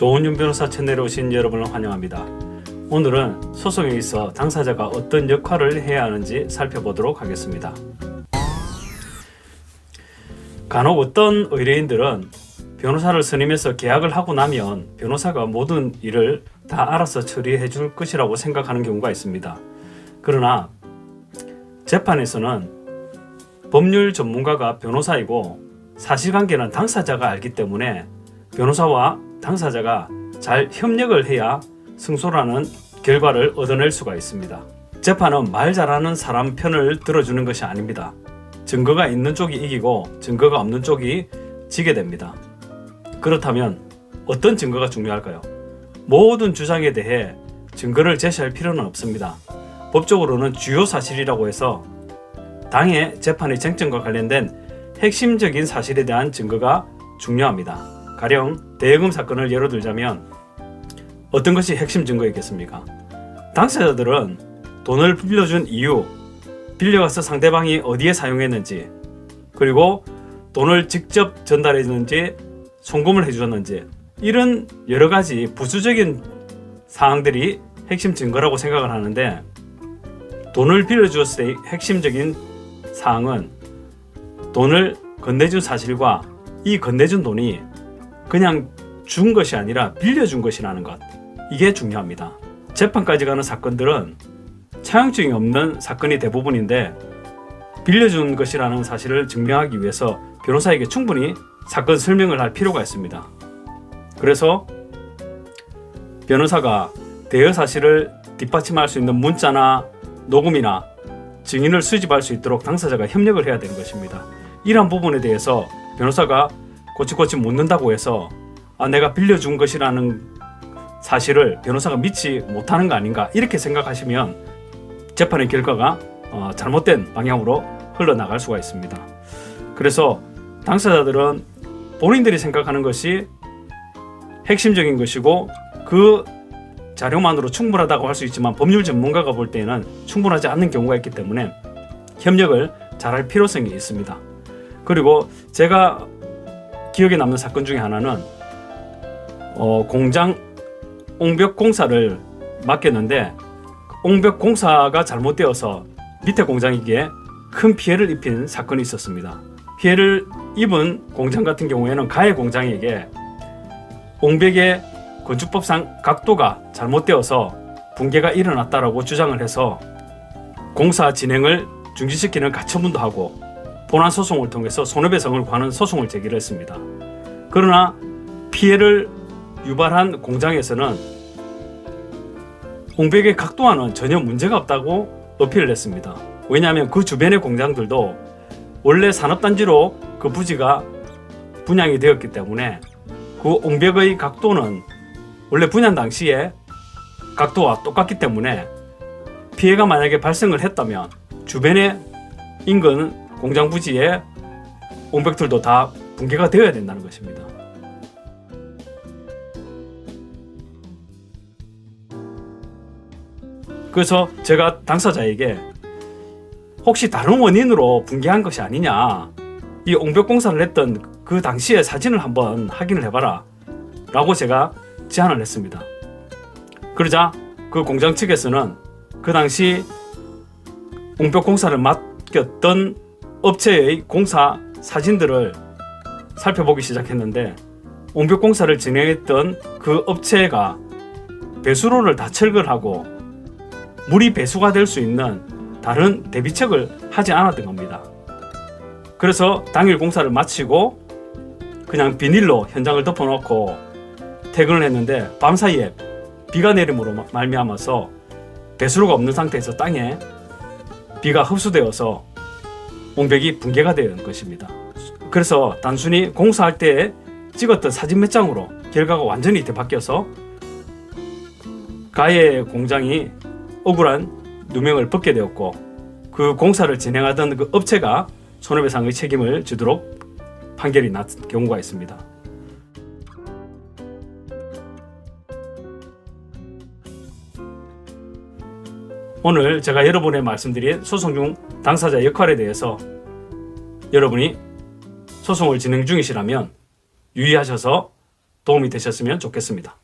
조은윤 변호사 채널에 오신 여러분을 환영합니다. 오늘은 소송에 있어 당사자가 어떤 역할을 해야 하는지 살펴보도록 하겠습니다. 간혹 어떤 의뢰인들은 변호사를 선임해서 계약을 하고 나면 변호사가 모든 일을 다 알아서 처리해 줄 것이라고 생각하는 경우가 있습니다. 그러나 재판에서는 법률 전문가가 변호사이고 사실관계는 당사자가 알기 때문에 변호사와 당사자가 잘 협력을 해야 승소라는 결과를 얻어낼 수가 있습니다. 재판은 말 잘하는 사람 편을 들어주는 것이 아닙니다. 증거가 있는 쪽이 이기고 증거가 없는 쪽이 지게 됩니다. 그렇다면 어떤 증거가 중요할까요? 모든 주장에 대해 증거를 제시할 필요는 없습니다. 법적으로는 주요 사실이라고 해서 당해 재판의 쟁점과 관련된 핵심적인 사실에 대한 증거가 중요합니다. 가령 대여금 사건을 예로 들자면 어떤 것이 핵심 증거이겠습니까? 당사자들은 돈을 빌려준 이유, 빌려가서 상대방이 어디에 사용했는지, 그리고 돈을 직접 전달했는지 송금을 해주었는지, 이런 여러 가지 부수적인 사항들이 핵심 증거라고 생각을 하는데, 돈을 빌려주었을 때 핵심적인 사항은 돈을 건네준 사실과 이 건네준 돈이 그냥 준 것이 아니라 빌려준 것이라는 것, 이게 중요합니다. 재판까지 가는 사건들은 차용증이 없는 사건이 대부분인데, 빌려준 것이라는 사실을 증명하기 위해서 변호사에게 충분히 사건 설명을 할 필요가 있습니다. 그래서 변호사가 대여 사실을 뒷받침할 수 있는 문자나 녹음이나 증인을 수집할 수 있도록 당사자가 협력을 해야 되는 것입니다. 이러한 부분에 대해서 변호사가 고치고치 묻는다고 해서 내가 빌려준 것이라는 사실을 변호사가 믿지 못하는 거 아닌가, 이렇게 생각하시면 재판의 결과가 잘못된 방향으로 흘러나갈 수가 있습니다. 그래서 당사자들은 본인들이 생각하는 것이 핵심적인 것이고 그 자료만으로 충분하다고 할 수 있지만 법률 전문가가 볼 때는 충분하지 않는 경우가 있기 때문에 협력을 잘할 필요성이 있습니다. 그리고 제가 기억에 남는 사건 중에 하나는 공장 옹벽 공사를 맡겼는데 옹벽 공사가 잘못되어서 밑에 공장에게 큰 피해를 입힌 사건이 있었습니다. 피해를 입은 공장 같은 경우에는 가해 공장에게 옹벽의 건축법상 각도가 잘못되어서 붕괴가 일어났다라고 주장을 해서 공사 진행을 중지시키는 가처분도 하고 본안 소송을 통해서 손해배상을 구하는 소송을 제기를 했습니다. 그러나 피해를 유발한 공장에서는 옹벽의 각도와는 전혀 문제가 없다고 어필을 했습니다. 왜냐하면 그 주변의 공장들도 원래 산업단지로 그 부지가 분양이 되었기 때문에 그 옹벽의 각도는 원래 분양 당시에 각도와 똑같기 때문에 피해가 만약에 발생을 했다면 주변의 인근 공장 부지의 옹벽들도 다 붕괴가 되어야 된다는 것입니다. 그래서 제가 당사자에게 혹시 다른 원인으로 붕괴한 것이 아니냐, 이 옹벽 공사를 했던 그 당시의 사진을 한번 확인을 해봐라 라고 제가 제안을 했습니다. 그러자 그 공장 측에서는 그 당시 옹벽 공사를 맡겼던 업체의 공사 사진들을 살펴보기 시작했는데 옹벽 공사를 진행했던 그 업체가 배수로를 다 철거를 하고 물이 배수가 될 수 있는 다른 대비책을 하지 않았던 겁니다. 그래서 당일 공사를 마치고 그냥 비닐로 현장을 덮어놓고 퇴근을 했는데 밤사이에 비가 내림으로 말미암아서 배수로가 없는 상태에서 땅에 비가 흡수되어서 옹벽이 붕괴가 된 것입니다. 그래서 단순히 공사할 때 찍었던 사진 몇 장으로 결과가 완전히 뒤바뀌어서 가해 공장이 억울한 누명을 벗게 되었고 그 공사를 진행하던 그 업체가 손해배상의 책임을 지도록 판결이 난 경우가 있습니다. 오늘 제가 여러분에 말씀드린 소송 중 당사자 역할에 대해서 여러분이 소송을 진행 중이시라면 유의하셔서 도움이 되셨으면 좋겠습니다.